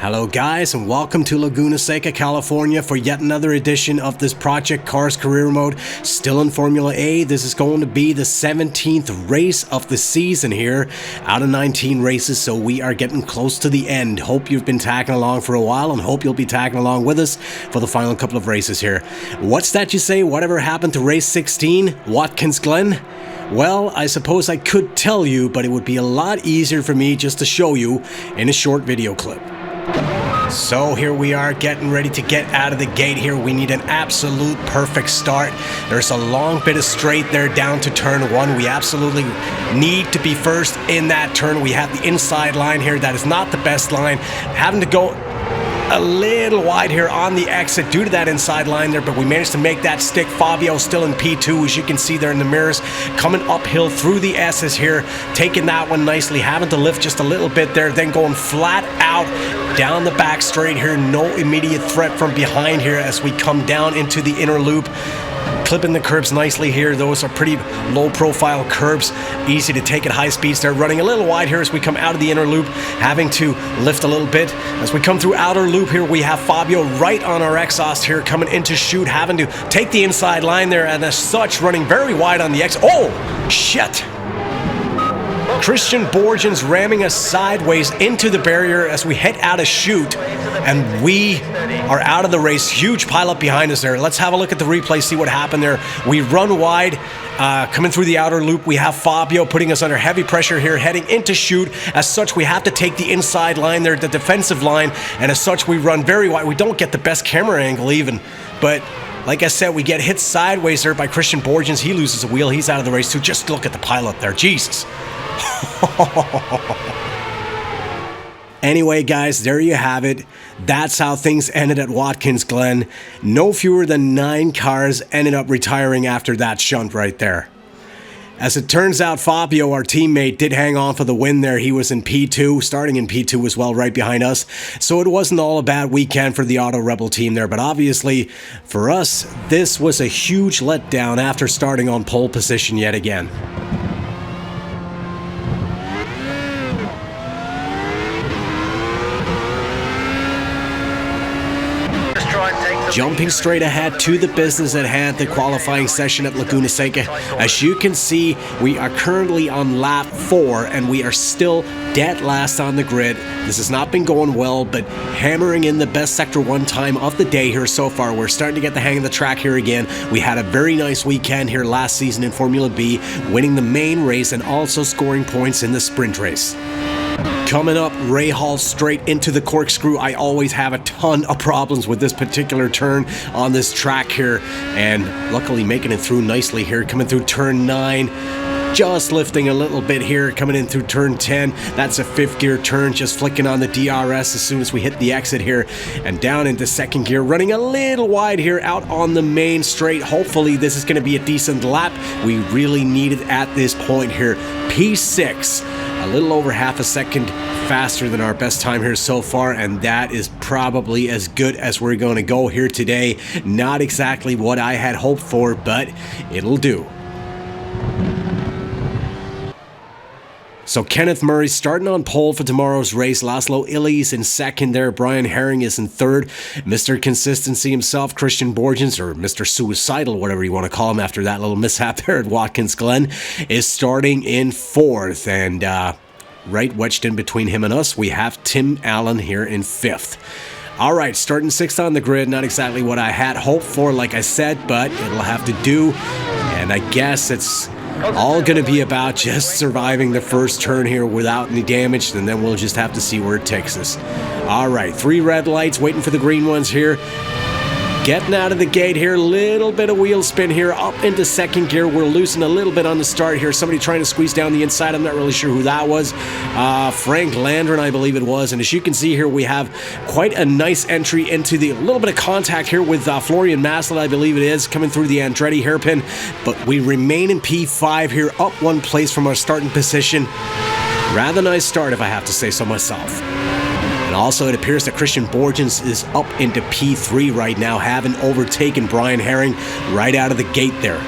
Hello guys, and welcome to Laguna Seca, California for yet another edition of this Project Cars Career Mode. Still in Formula A. This is going to be the 17th race of the season here out of 19 races, so we are getting close to the end. Hope you've been tagging along for a while and hope you'll be tagging along with us for the final couple of races here. What's that you say? Whatever happened to race 16? Watkins Glen? Well, I suppose I could tell you, but it would be a lot easier for me just to show you in a short video clip. So here we are getting ready to get out of the gate here. We need an absolute perfect start. There's a long bit of straight there down to turn one. We absolutely need to be first in that turn. We have the inside line here. That is not the best line. Having to go a little wide here on the exit due to that inside line there, but we managed to make that stick. Fabio still in P2, as you can see there in the mirrors, coming uphill through the S's here, taking that one nicely, having to lift just a little bit there, then going flat out down the back straight here. No immediate threat from behind here as we come down into the inner loop. Clipping the curbs nicely here. Those are pretty low profile curbs, easy to take at high speeds. They're running a little wide here as we come out of the inner loop, having to lift a little bit. As we come through outer loop here, we have Fabio right on our exhaust here, coming into chute, having to take the inside line there, and as such running very wide on the exit. Oh shit! Christian Borgens ramming us sideways into the barrier as we head out of chute, and we are out of the race. Huge pileup behind us there. Let's have a look at the replay, see what happened there. We run wide, coming through the outer loop. We have Fabio putting us under heavy pressure here, heading into chute. As such, we have to take the inside line there, the defensive line, and as such, we run very wide. We don't get the best camera angle even, but like I said, we get hit sideways there by Christian Borgens. He loses a wheel. He's out of the race too. Just look at the pileup there. Jesus. Anyway, guys, there you have it. That's how things ended at Watkins Glen. No fewer than 9 cars ended up retiring after that shunt right there. As it turns out, Fabio, our teammate, did hang on for the win there. He was in P2, starting in P2 as well, right behind us. So it wasn't all a bad weekend for the Auto Rebel team there. But obviously, for us, this was a huge letdown after starting on pole position yet again. Jumping straight ahead to the business at hand, the qualifying session at Laguna Seca. As you can see, we are currently on lap 4 and we are still dead last on the grid. This has not been going well, but hammering in the best Sector 1 time of the day here so far. We're starting to get the hang of the track here again. We had a very nice weekend here last season in Formula B, winning the main race and also scoring points in the sprint race. Coming up, Ray Hall straight into the corkscrew. I always have a ton of problems with this particular turn on this track here, and luckily making it through nicely here, coming through turn 9. Just lifting a little bit here, coming in through turn 10. That's a 5th gear turn, just flicking on the DRS as soon as we hit the exit here. And down into 2nd gear, running a little wide here out on the main straight. Hopefully this is going to be a decent lap. We really need it at this point here. P6, a little over half a second faster than our best time here so far, and that is probably as good as we're going to go here today. Not exactly what I had hoped for, but it'll do. So Kenneth Murray starting on pole for tomorrow's race. Laszlo Illy's in 2nd there. Brian Herring is in 3rd. Mr. Consistency himself, Christian Borgens, or Mr. Suicidal, whatever you want to call him after that little mishap there at Watkins Glen, is starting in 4th. And right wedged in between him and us, we have Tim Allen here in 5th. All right, starting 6th on the grid. Not exactly what I had hoped for, like I said, but it'll have to do. And I guess it's all going to be about just surviving the first turn here without any damage, and then we'll just have to see where it takes us. All right, 3 red lights, waiting for the green ones here. Getting out of the gate here, little bit of wheel spin here, up into 2nd gear. We're losing a little bit on the start here. Somebody trying to squeeze down the inside. I'm not really sure who that was. Frank Landron, I believe it was. And as you can see here, we have quite a nice entry into the little bit of contact here with Florian Maslin, I believe it is, coming through the Andretti hairpin. But we remain in P5 here, up 1 place from our starting position. Rather nice start, if I have to say so myself. And also, it appears that Christian Borgens is up into P3 right now, having overtaken Brian Herring right out of the gate there.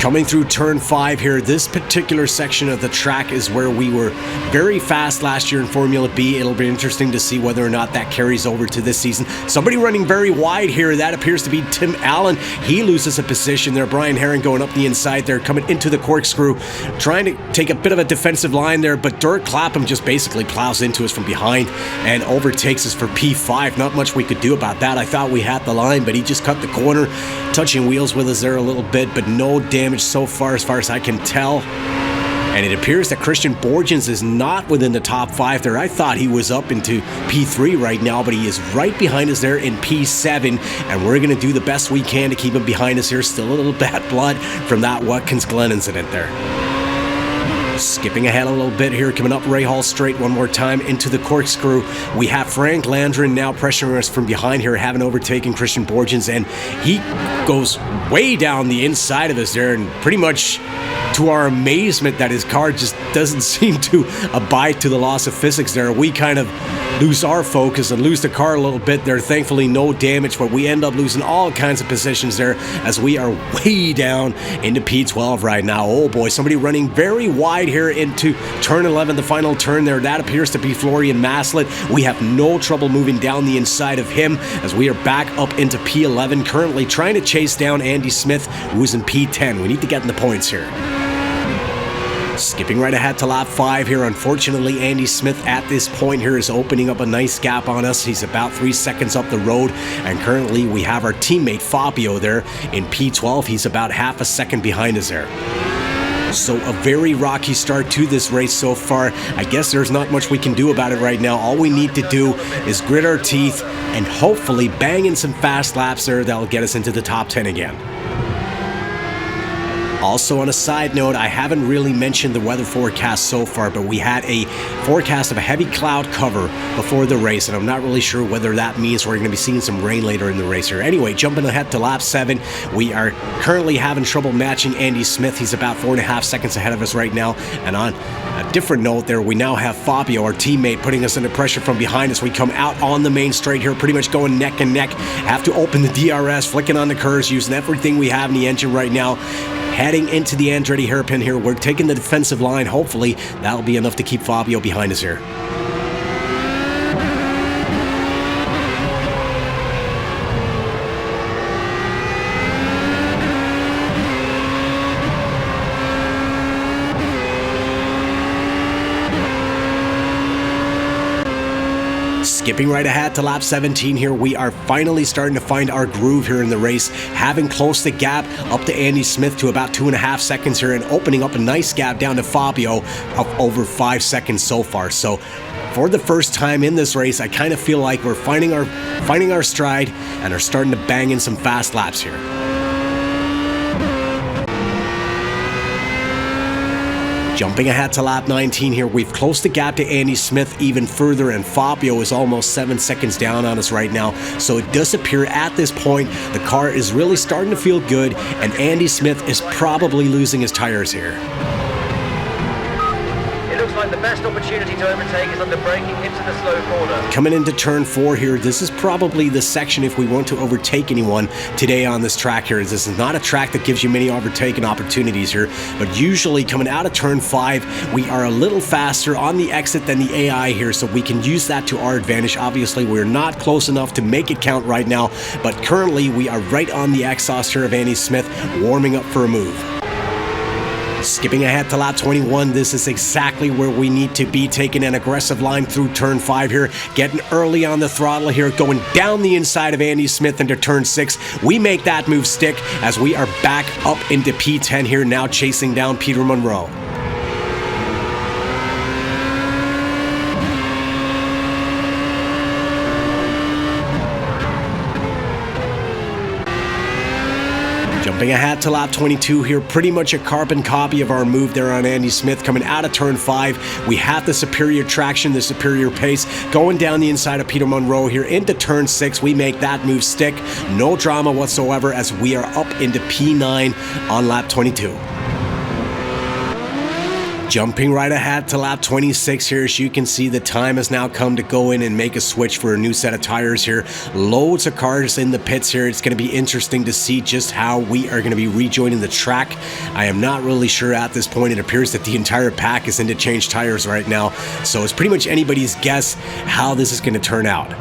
Coming through turn 5 here, this particular section of the track is where we were very fast last year in Formula B. It'll be interesting to see whether or not that carries over to this season. Somebody running very wide here, that appears to be Tim Allen. He loses a position there. Brian Herring going up the inside there, coming into the corkscrew, trying to take a bit of a defensive line there, but Dirk Clapham just basically plows into us from behind and overtakes us for P5. Not much we could do about that. I thought we had the line, but he just cut the corner, touching wheels with us there a little bit, but no damage so far as I can tell. And it appears that Christian Borgens is not within the top 5 there. I thought he was up into P3 right now, but he is right behind us there in P7, and we're going to do the best we can to keep him behind us here. Still a little bad blood from that Watkins Glen incident there. Skipping ahead a little bit here, coming up Ray Hall straight one more time into the corkscrew. We have Frank Landrin now pressuring us from behind here, having overtaken Christian Borgens, and he goes way down the inside of us there, and pretty much to our amazement that his car just doesn't seem to abide to the laws of physics there. We kind of lose our focus and lose the car a little bit there. Thankfully, no damage, but we end up losing all kinds of positions there as we are way down into P12 right now. Oh boy, somebody running very wide here into turn 11, the final turn there. That appears to be Florian Maslett. We have no trouble moving down the inside of him as we are back up into P11, currently trying to chase down Andy Smith, who's in P10. We need to get in the points here. Skipping right ahead to lap 5 here. Unfortunately, Andy Smith at this point here is opening up a nice gap on us. He's about 3 seconds up the road, and currently we have our teammate Fabio there in P12. He's about half a second behind us there. So a very rocky start to this race so far. I guess there's not much we can do about it right now. All we need to do is grit our teeth and hopefully bang in some fast laps there that'll get us into the top 10 again. Also, on a side note, I haven't really mentioned the weather forecast so far, but we had a forecast of a heavy cloud cover before the race, and I'm not really sure whether that means we're going to be seeing some rain later in the race here. Anyway, jumping ahead to lap 7, we are currently having trouble matching Andy Smith. He's about 4.5 seconds ahead of us right now. And on a different note there, we now have Fabio, our teammate, putting us under pressure from behind us. We come out on the main straight here, pretty much going neck and neck. Have to open the DRS, flicking on the curves, using everything we have in the engine right now. Heading into the Andretti hairpin here. We're taking the defensive line. Hopefully, that'll be enough to keep Fabio behind us here. Skipping right ahead to lap 17 here, we are finally starting to find our groove here in the race, having closed the gap up to Andy Smith to about 2.5 seconds here, and opening up a nice gap down to Fabio of over 5 seconds so far. So for the first time in this race, I kind of feel like we're finding our stride and are starting to bang in some fast laps here. Jumping ahead to lap 19 here, we've closed the gap to Andy Smith even further, and Fabio is almost 7 seconds down on us right now. So it does appear at this point the car is really starting to feel good, and Andy Smith is probably losing his tires here. It looks like the best opportunity to overtake is under braking into the slow corner. Coming into turn 4 here, this is probably the section if we want to overtake anyone today on this track here. This is not a track that gives you many overtaking opportunities here, but usually coming out of turn 5, we are a little faster on the exit than the AI here, so we can use that to our advantage. Obviously, we're not close enough to make it count right now, but currently we are right on the exhaust here of Andy Smith, warming up for a move. Skipping ahead to lap 21, this is exactly where we need to be, taking an aggressive line through turn 5 here, getting early on the throttle here, going down the inside of Andy Smith into turn 6. We make that move stick as we are back up into P10 here, now chasing down Peter Monroe. Jumping ahead to lap 22 here, pretty much a carbon copy of our move there on Andy Smith. Coming out of turn 5, we have the superior traction, the superior pace, going down the inside of Peter Monroe here into turn 6. We make that move stick. No drama whatsoever as we are up into P9 on lap 22. Jumping right ahead to lap 26 here, as you can see, the time has now come to go in and make a switch for a new set of tires here. Loads of cars in the pits here. It's going to be interesting to see just how we are going to be rejoining the track. I am not really sure at this point. It appears that the entire pack is in to change tires right now, so it's pretty much anybody's guess how this is going to turn out.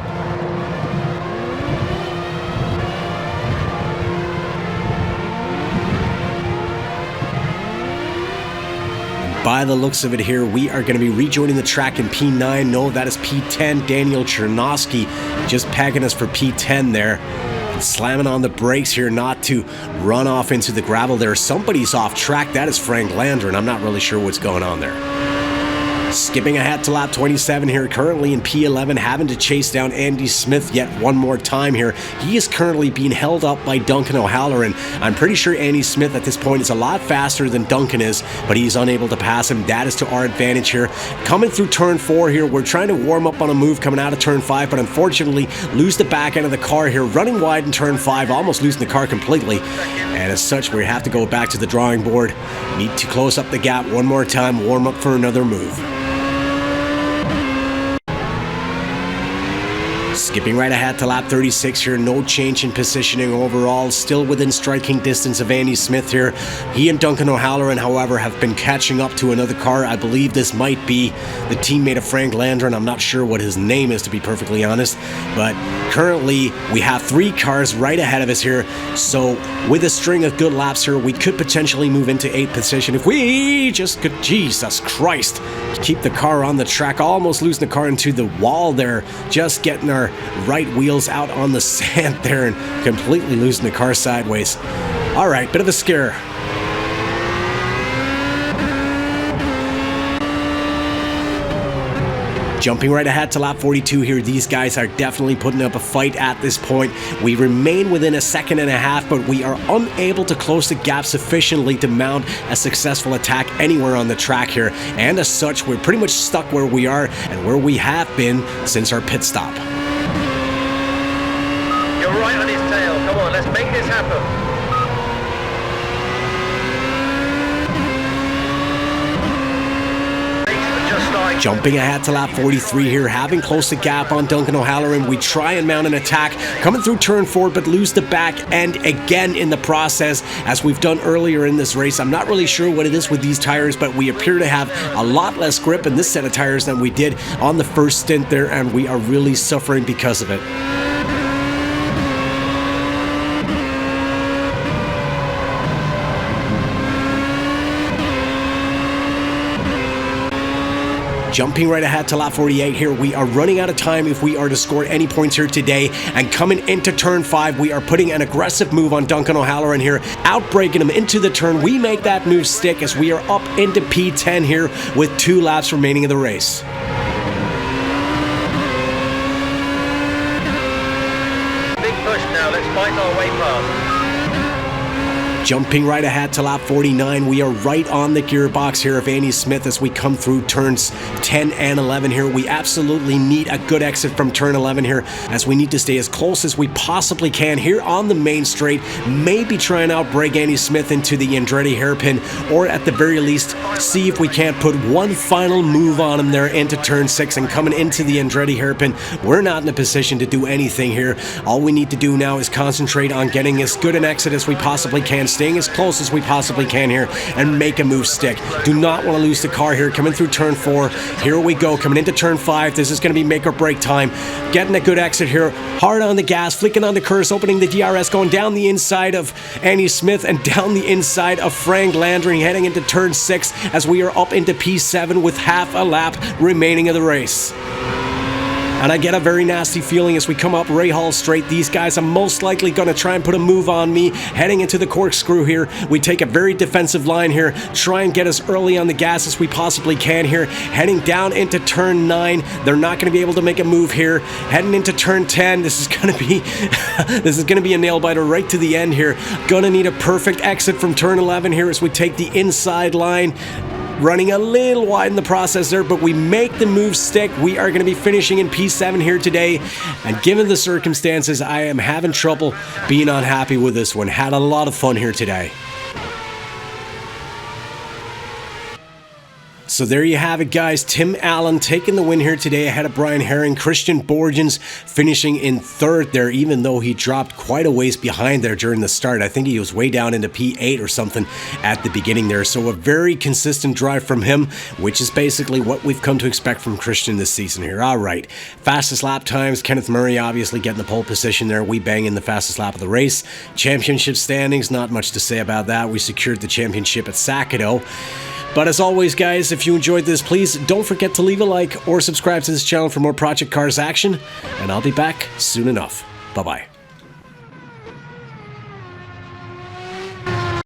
By the looks of it here, we are going to be rejoining the track in P9. No, that is P10. Daniel Chernosky just pegging us for P10 there. And slamming on the brakes here not to run off into the gravel there. Somebody's off track. That is Frank Landry, and I'm not really sure what's going on there. Skipping ahead to lap 27 here, currently in P11, having to chase down Andy Smith yet one more time here. He is currently being held up by Duncan O'Halloran. I'm pretty sure Andy Smith at this point is a lot faster than Duncan is, but he's unable to pass him. That is to our advantage here. Coming through turn 4 here, we're trying to warm up on a move coming out of turn 5, but unfortunately lose the back end of the car here, running wide in turn 5, almost losing the car completely. And as such, we have to go back to the drawing board. Need to close up the gap one more time, warm up for another move. Skipping right ahead to lap 36 here, no change in positioning overall, still within striking distance of Andy Smith here. He and Duncan O'Halloran, however, have been catching up to another car. I believe this might be the teammate of Frank Landry. I'm not sure what his name is, to be perfectly honest, but currently we have 3 cars right ahead of us here, so with a string of good laps here, we could potentially move into 8th position if we just could, Jesus Christ, keep the car on the track. Almost losing the car into the wall there, just getting our right wheels out on the sand there and completely losing the car sideways. All right, bit of a scare. Jumping right ahead to lap 42 here, these guys are definitely putting up a fight at this point. We remain within a second and a half, but we are unable to close the gap sufficiently to mount a successful attack anywhere on the track here. And as such, we're pretty much stuck where we are and where we have been since our pit stop. You're right on his tail. Come on, let's make this happen. Jumping ahead to lap 43 here, having closed the gap on Duncan O'Halloran. We try and mount an attack, coming through turn 4, but lose the back end again in the process, as we've done earlier in this race. I'm not really sure what it is with these tires, but we appear to have a lot less grip in this set of tires than we did on the first stint there, and we are really suffering because of it. Jumping right ahead to lap 48 here, we are running out of time if we are to score any points here today. And coming into turn 5, we are putting an aggressive move on Duncan O'Halloran here, outbraking him into the turn. We make that move stick as we are up into P10 here with 2 laps remaining of the race. Big push now, let's fight our way past. Jumping right ahead to lap 49, we are right on the gearbox here of Andy Smith as we come through turns 10 and 11 here. We absolutely need a good exit from turn 11 here, as we need to stay as close as we possibly can here on the main straight. Maybe try and outbrake Andy Smith into the Andretti hairpin, or at the very least see if we can't put one final move on him there into turn 6. And coming into the Andretti hairpin, we're not in a position to do anything here. All we need to do now is concentrate on getting as good an exit as we possibly can, staying as close as we possibly can here, and make a move stick. Do not want to lose the car here. Coming through turn 4, here we go. Coming into turn 5, this is going to be make or break time. Getting a good exit here, hard on the gas, flicking on the curse, opening the DRS, going down the inside of Andy Smith and down the inside of Frank Landry, heading into turn 6 as we are up into P7 with half a lap remaining of the race. And I get a very nasty feeling as we come up Ray Hall straight. These guys are most likely going to try and put a move on me. Heading into the corkscrew here, we take a very defensive line here, try and get as early on the gas as we possibly can here. Heading down into turn 9, they're not going to be able to make a move here. Heading into turn 10, this is going to be a nail biter right to the end here. Gonna need a perfect exit from turn 11 here as we take the inside line. Running a little wide in the process there, but we make the move stick. We are going to be finishing in P7 here today, and given the circumstances, I am having trouble being unhappy with this one. Had a lot of fun here today. So there you have it, guys. Tim Allen taking the win here today ahead of Brian Herring. Christian Borgens finishing in third there, even though he dropped quite a ways behind there during the start. I think he was way down into P8 or something at the beginning there. So a very consistent drive from him, which is basically what we've come to expect from Christian this season here. All right, fastest lap times. Kenneth Murray obviously getting the pole position there. We bang in the fastest lap of the race. Championship standings, not much to say about that. We secured the championship at Sakado. But as always, guys, if you enjoyed this, please don't forget to leave a like or subscribe to this channel for more Project Cars action, and I'll be back soon enough. Bye-bye.